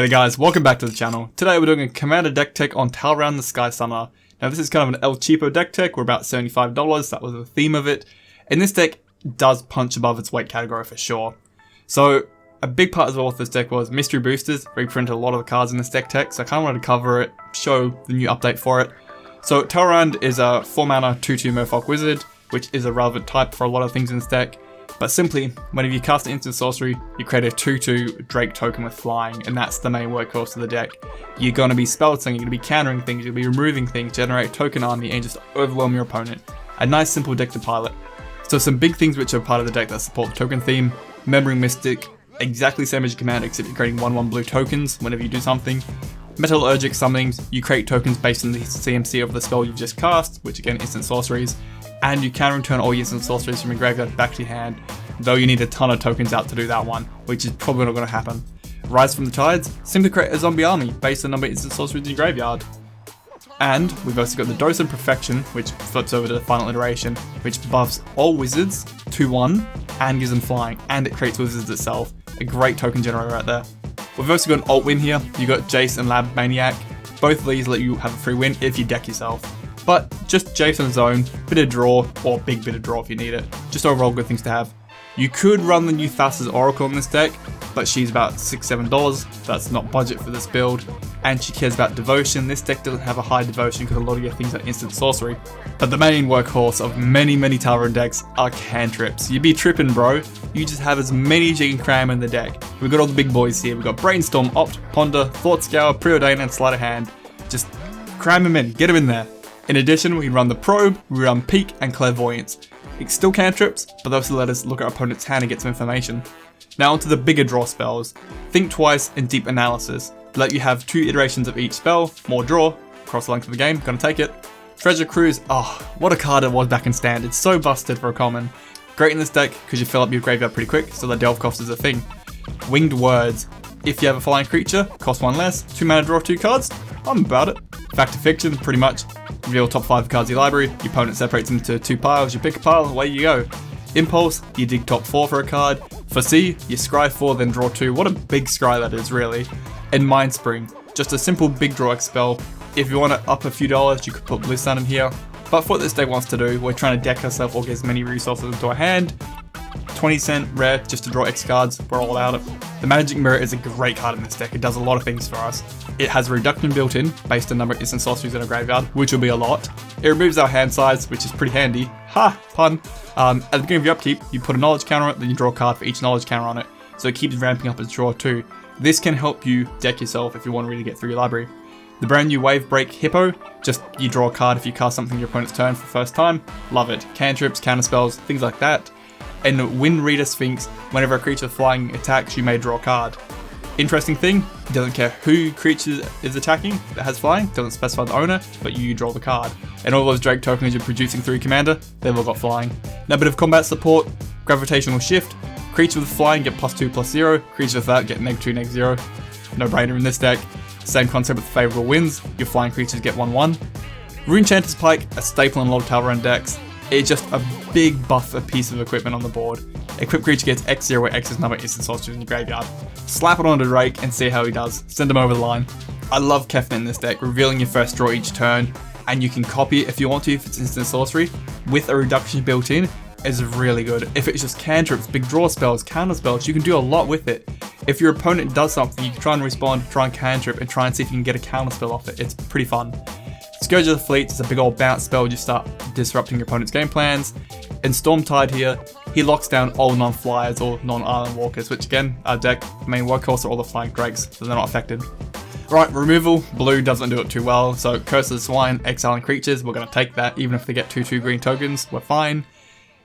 Hey guys, welcome back to the channel. Today we're doing a Commander deck tech on Talrand the Sky Summer. Now this is kind of an El Cheapo deck tech, we're about $75, that was the theme of it. And this deck does punch above its weight category for sure. So a big part as well with this deck was mystery boosters, reprinted a lot of the cards in this deck tech, so I kind of wanted to cover it, show the new update for it. So Talrand is a 4-mana 2/2 Merfolk Wizard, which is a relevant type for a lot of things in this deck. But simply, whenever you cast an instant sorcery, you create a 2/2 Drake token with flying, and that's the main workhorse of the deck. You're going to be spell slinging, you're going to be countering things, you're going to be removing things, generate a token army, and just overwhelm your opponent. A nice simple deck to pilot. So some big things which are part of the deck that support the token theme: Remembering Mystic, exactly same as your Commander, except you're creating 1/1 blue tokens whenever you do something. Metallurgic summonings, you create tokens based on the CMC of the spell you've just cast, which again instant sorceries. And you can return all your instant sorceries from your graveyard back to your hand, though you need a ton of tokens out to do that one, which is probably not going to happen. Rise from the Tides, simply create a zombie army based on the number of instant sorceries in your graveyard. And we've also got the Dose of Perfection, which flips over to the final iteration, which buffs all wizards 2/1 and gives them flying, and it creates wizards itself. A great token generator right there. We've also got an alt win here. You got Jace and Lab Maniac. Both of these let you have a free win if you deck yourself. But just Jace on his own, bit of draw, or big bit of draw if you need it. Just overall good things to have. You could run the new Thassa's Oracle in this deck, but she's about $6-7. That's not budget for this build. And she cares about devotion. This deck doesn't have a high devotion because a lot of your things are instant sorcery. But the main workhorse of many Talrand decks are cantrips. You be tripping, bro. You just have as many as you can cram in the deck. We've got all the big boys here. We've got Brainstorm, Opt, Ponder, Thought Scour, Preordain, and Sleight of Hand. Just cram them in, get them in there. In addition, we run the Probe, we run Peek, and Clairvoyance. It's still cantrips, but they also let us look at our opponent's hand and get some information. Now onto the bigger draw spells. Think Twice and Deep Analysis. Let you have 2 iterations of each spell, more draw, across the length of the game, gonna take it. Treasure Cruise, oh, what a card it was back in Standard, so busted for a common. Great in this deck, because you fill up your graveyard pretty quick, so the delve cost is a thing. Winged Words. If you have a flying creature, cost 1 less, 2 mana draw 2 cards, I'm about it. Fact or Fiction, pretty much. Reveal top 5 cards of your library, your opponent separates them into 2 piles, you pick a pile, away you go. Impulse, you dig top 4 for a card. Foresee, you scry 4, then draw 2. What a big scry that is, really. And Mind Spring, just a simple big draw X spell. If you want to up a few dollars, you could put Blue Sun in here. But for what this deck wants to do, we're trying to deck ourselves or get as many resources into our hand. 20-cent rare just to draw X cards, we're all about it. The Magic Mirror is a great card in this deck, it does a lot of things for us. It has a reduction built in, based on number of instant sorceries in our graveyard, which will be a lot. It removes our hand size, which is pretty handy. Ha! Pun! At the beginning of your upkeep, you put a knowledge counter on it, then you draw a card for each knowledge counter on it, so it keeps ramping up its draw too. This can help you deck yourself if you want to really get through your library. The brand new Wave Break Hippo, just you draw a card if you cast something your opponent's turn for the first time. Love it. Cantrips, counterspells, things like that. And Wind Reader Sphinx, whenever a creature flying attacks, you may draw a card. Interesting thing, it doesn't care who creature is attacking that has flying, doesn't specify the owner, but you draw the card. And all those Drake tokens you're producing through your Commander, they've all got flying. Now a bit of combat support, Gravitational Shift, creature with flying get +2/+0, creatures without get -2, -0. No brainer in this deck. Same concept with favorable wins, your flying creatures get 1/1. Runechanter's Pike, a staple in a lot of Talrand decks. It's just a big buff a piece of equipment on the board. Equipped creature gets X0 where X is number of instant sorceries in your graveyard. Slap it onto Drake and see how he does. Send him over the line. I love Kefnet in this deck, revealing your first draw each turn, and you can copy it if you want to if it's instant sorcery, with a reduction built in, is really good. If it's just cantrips, big draw spells, counter spells, you can do a lot with it. If your opponent does something, you can try and respond, try and cantrip, and try and see if you can get a counter spell off it. It's pretty fun. Scourge of the Fleet is a big old bounce spell, you start disrupting your opponent's game plans. And Stormtide here, he locks down all non-flyers or non-island walkers, which again, our deck main workhorse are all the flying drakes, so they're not affected. Right, removal, blue doesn't do it too well, so Curse of the Swine, exiling creatures, we're going to take that, even if they get 2/2 green tokens, we're fine.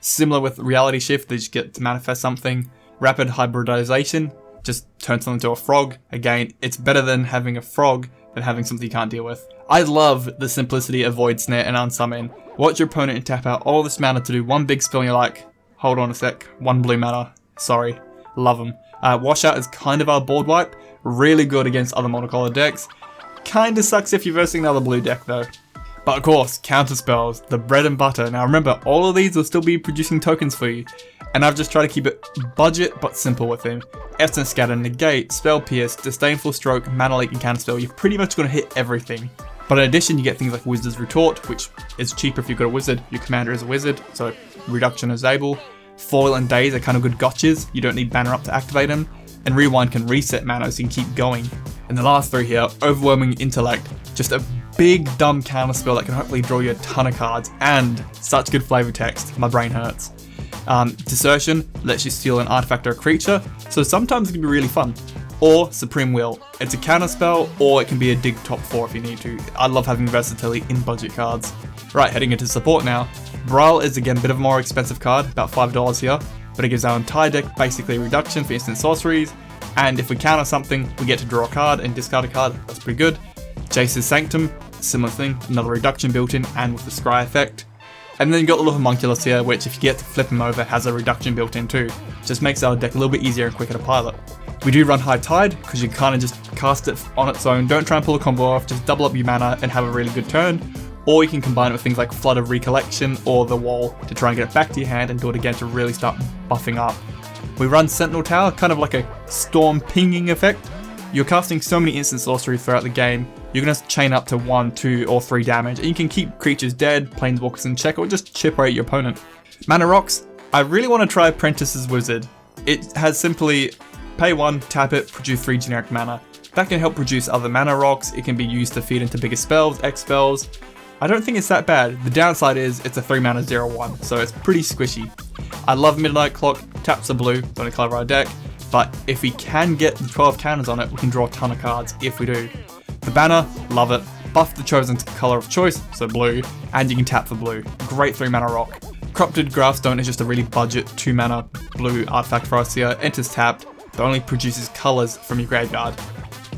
Similar with Reality Shift, they just get to manifest something. Rapid Hybridization, just turn something into a frog. Again, it's better than having a frog than having something you can't deal with. I love the simplicity of Void Snare and Unsummon. Watch your opponent and tap out all this mana to do one big spell and you're like, hold on a sec, 1 blue mana, sorry, love them. Washout is kind of our board wipe, really good against other monocolored decks. Kinda sucks if you're versing another blue deck though. But of course, counter spells, the bread and butter. Now remember, all of these will still be producing tokens for you. and I've just tried to keep it budget but simple with him. Essence Scatter, Negate, Spell Pierce, Disdainful Stroke, Mana Leak, and Counterspell. You're pretty much going to hit everything. But in addition, you get things like Wizard's Retort, which is cheaper if you've got a wizard. Your commander is a wizard, so reduction is able. Foil and Daze are kind of good gotchas. You don't need Banner Up to activate them. And Rewind can reset mana so you can keep going. And the last three here, Overwhelming Intellect, just a big dumb counterspell that can hopefully draw you a ton of cards, and such good flavor text, my brain hurts. Desertion lets you steal an artifact or a creature, so sometimes it can be really fun. Or Supreme Will, it's a counterspell, or it can be a dig top 4 if you need to. I love having versatility in budget cards. Right, heading into support now. Brawl is again a bit of a more expensive card, about $5 here, but it gives our entire deck basically reduction for instant sorceries, and if we counter something, we get to draw a card and discard a card. That's pretty good. Jace's Sanctum, similar thing, another reduction built in and with the scry effect. And then you got the little homunculus here, which if you get to flip him over, has a reduction built in too. Just makes our deck a little bit easier and quicker to pilot. We do run High Tide, because you kind of just cast it on its own. Don't try and pull a combo off, just double up your mana and have a really good turn. Or you can combine it with things like Flood of Recollection or the Wall to try and get it back to your hand and do it again to really start buffing up. We run Sentinel Tower, kind of like a storm pinging effect. You're casting so many instant sorceries throughout the game, you're going to chain up to 1, 2, or 3 damage, and you can keep creatures dead, planeswalkers in check, or just chip away at your opponent. Mana Rocks, I really want to try Apprentice's Wizard. It has simply pay 1, tap it, produce 3 generic mana. That can help produce other Mana Rocks, it can be used to feed into bigger spells, X spells. I don't think it's that bad. The downside is it's a 3 mana 0/1, so it's pretty squishy. I love Midnight Clock, taps a blue, don't clever our deck, but if we can get the 12 counters on it, we can draw a ton of cards if we do. The banner, love it. Buff the chosen color of choice, so blue, and you can tap for blue. Great 3 mana rock. Corrupted Graftstone is just a really budget 2 mana blue artifact for us here. Enters tapped, but only produces colors from your graveyard.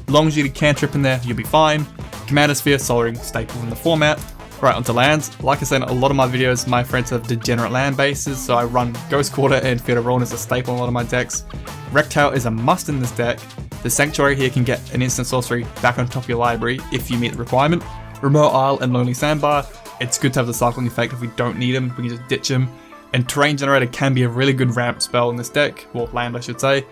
As long as you get a cantrip in there, you'll be fine. Commander Sphere, Sol Ring, staple in the format. Right, onto lands. Like I said in a lot of my videos, my friends have degenerate land bases, so I run Ghost Quarter and Field of Ruin as a staple in a lot of my decks. Reptile is a must in this deck. The Sanctuary here can get an instant sorcery back on top of your library if you meet the requirement. Remote Isle and Lonely Sandbar, it's good to have the cycling effect if we don't need them, we can just ditch them. And Terrain Generator can be a really good ramp spell in this deck, or land I should say.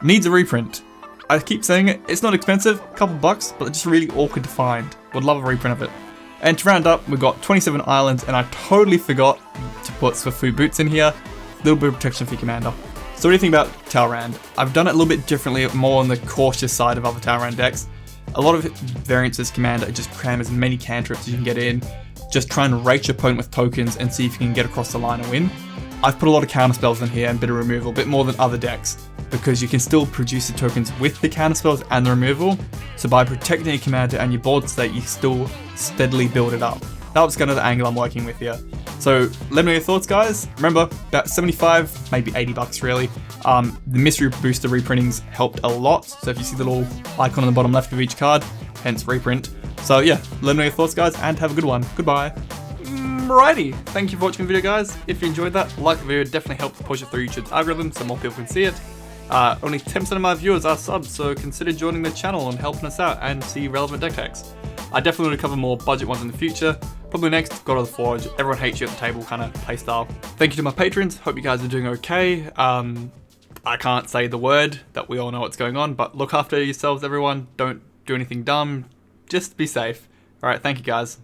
Needs a reprint. I keep saying it, it's not expensive, a couple bucks, but it's just really awkward to find. Would love a reprint of it. And to round up, we've got 27 islands, and I totally forgot to put Swift Boots in here. A little bit of protection for your commander. So what do you think about Talrand? I've done it a little bit differently, more on the cautious side of other Talrand decks. A lot of variants commander just cram as many cantrips as you can get in. Just try and rate your opponent with tokens and see if you can get across the line and win. I've put a lot of counter spells in here and a bit of removal, a bit more than other decks, because you can still produce the tokens with the counter spells and the removal. So by protecting your commander and your board state, you still steadily build it up. That was kind of the angle I'm working with here. So let me know your thoughts, guys. Remember, about 75, maybe 80 bucks really. The mystery booster reprintings helped a lot. So if you see the little icon on the bottom left of each card, hence reprint. So yeah, let me know your thoughts, guys, and have a good one. Goodbye. Alrighty, thank you for watching the video, guys. If you enjoyed that, like the video, it definitely helps push it through YouTube's algorithm so more people can see it. Only 10% of my viewers are subs, so consider joining the channel and helping us out and see relevant deck techs. I definitely want to cover more budget ones in the future. Probably next, God of the Forge, everyone hates you at the table kind of playstyle. Thank you to my patrons, hope you guys are doing okay. I can't say the word that we all know what's going on, but look after yourselves everyone, don't do anything dumb, just be safe. Alright, thank you guys.